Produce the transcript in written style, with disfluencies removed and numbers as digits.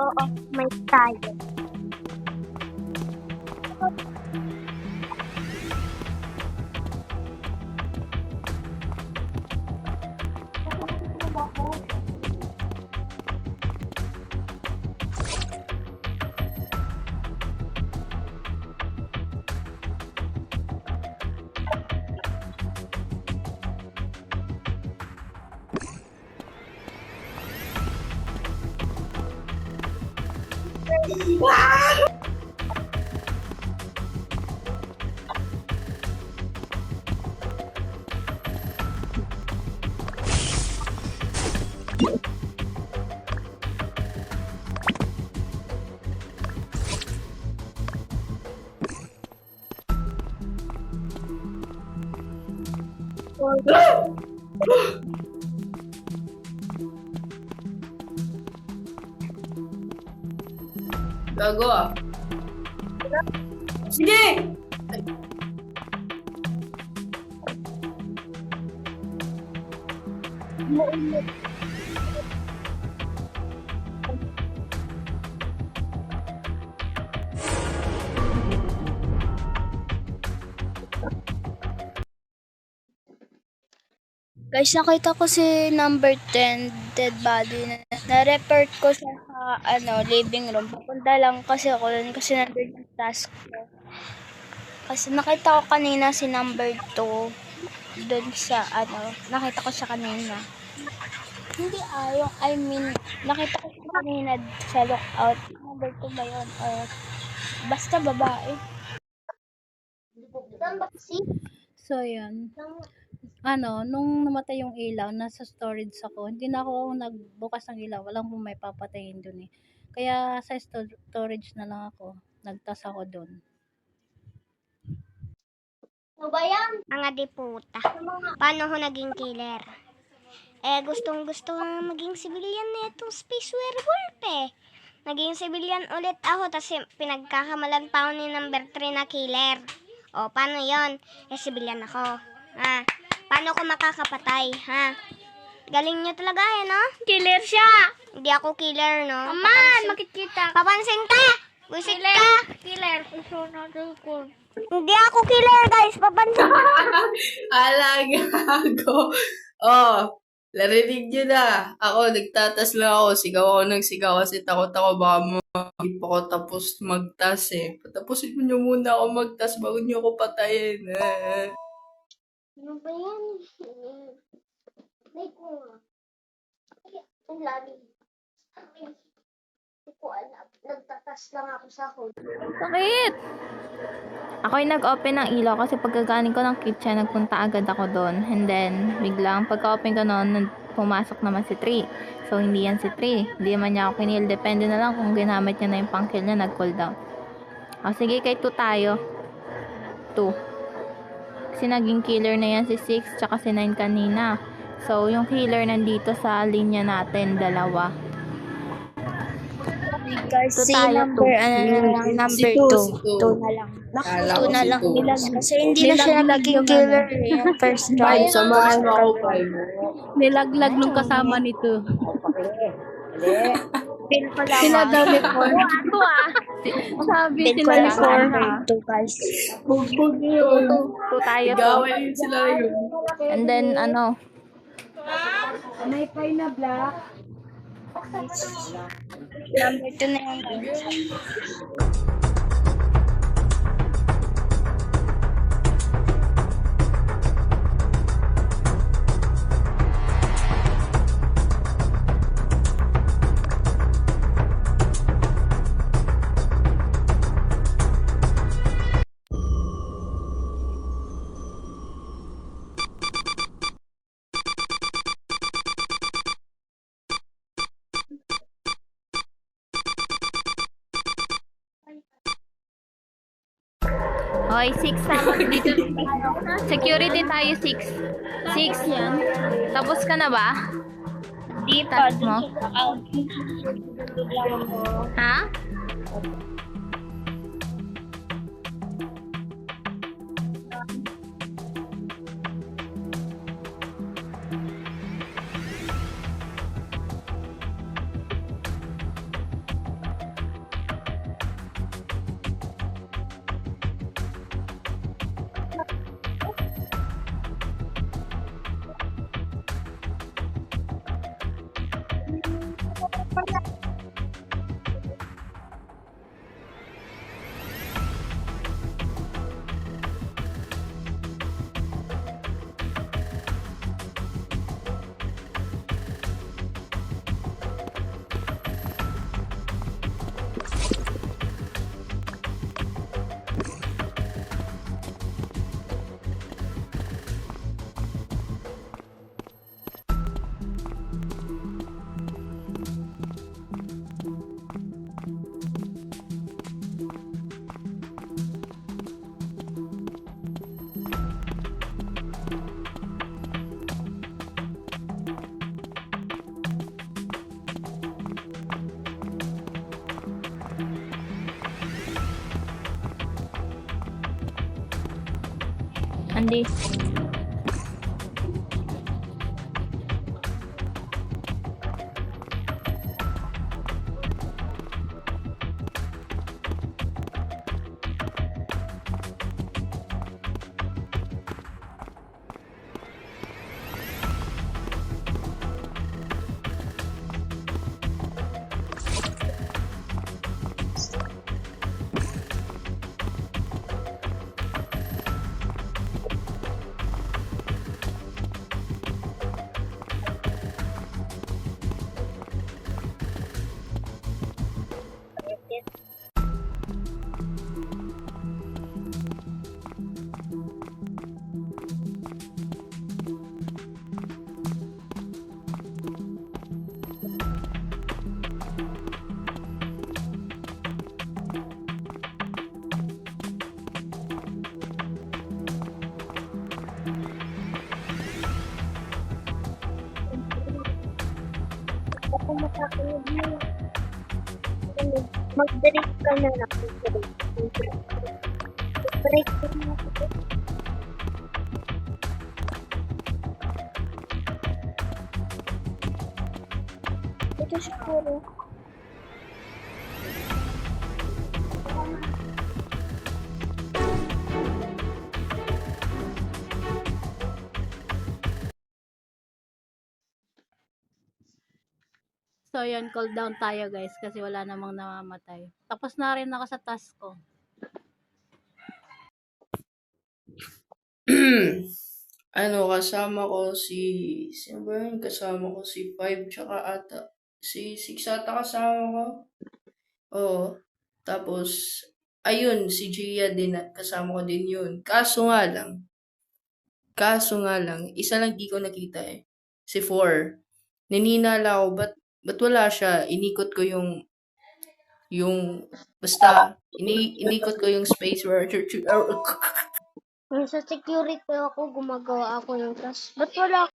Oo, may tayo. Gago ah. Sige! Guys, nakita ko si number 10, dead body. Na-report ko siya sa living room. Papunta lang kasi ako doon kasi nandun yung task ko. Kasi nakita ko kanina si number 2 doon sa nakita ko siya kanina. Hindi nakita ko siya kanina sa lookout. Number 2 ba yun? Or basta babae. So, yun. Nung namatay yung ilaw, nasa storage ako. Hindi na ako nagbukas ng ilaw. Walang kung may papatayin dun eh. Kaya sa storage na lang ako. Nagtas ako dun. Ano ba yan? Mga diputa. Paano ho naging killer? Gustong gusto nga maging civilian na itong space werewolf eh. Naging civilian ulit ako, tapos pinagkakamalan pa ako ni number 3 na killer. O, paano yon? Civilian ako. Paano ko makakapatay, ha? Galing nyo talaga, no? Killer siya! Hindi ako killer, no? Aman! Makikita! Papansin ka! Wisit ka! Killer! Hindi ako killer, guys! Papansin ka! Gago. Oh, narinig nyo na. Ako, nagtatas lang ako. Sigaw ako ng sigaw kasi takot ako baka hindi pa ako tapos magtas eh. Patapusin nyo muna ako magtas bago nyo ako patayin. Ano ba yan? May ko nga. Ang lalim. Hindi ko alam. Nagtatas lang ako sa hood. Sakit! Ako'y nag-open ng ilaw kasi pagkagaling ko ng kitchen, nagpunta agad ako doon. And then, biglang pagka-open ko noon, pumasok naman si 3. So, hindi yan si 3. Hindi naman niya ako kinil. Depende na lang kung ginamit niya na yung pang-kill niya, nag-cooldown. O, sige, kay 2 tayo. 2. Kasi naging killer na yan si 6 tsaka si 9 kanina. So, yung killer nandito sa linya natin, 2. Guys, Two si tayo, number, two. number 2. Si two, si 2 na lang. Kala 2 ko na si lang. two. Kasi hindi na siya naging killer. Yung first try. Five, samahan mo ako, five. Nilaglag nung kasama nito. Pin ko lang. Sila daw ni Ford. Sabi Pin ko sila lang ni sa Ford. number 2, guys. Bugbog yun. 2 tayo to. Gawin yun sila yun. And then, May pay na black. Number 2 na yan, guys. Okay, 6 sama dito. Security tayo, 6. 6 yan. Tapos ka na ba? Di pa, Task dun mo? sa out. Ha? Andi. Ako makakinig mo. Mag-break ka na lang. Break ka na. Ito siguro. So, yun, cool down tayo guys kasi wala namang namamatay. Tapos na rin ako sa task ko. Kasama ko sino ba yun? Kasama ko si 5 tsaka ata, si 6 ata kasama ko. Oo. Tapos, ayun, si Gia din, kasama ko din yun. Kaso nga lang, isa lang di ko nakita eh. Si 4. Naninala ako, ba't wala siya? Inikot ko yung space where, Nasa security ako, gumagawa ako ng task. Ba't wala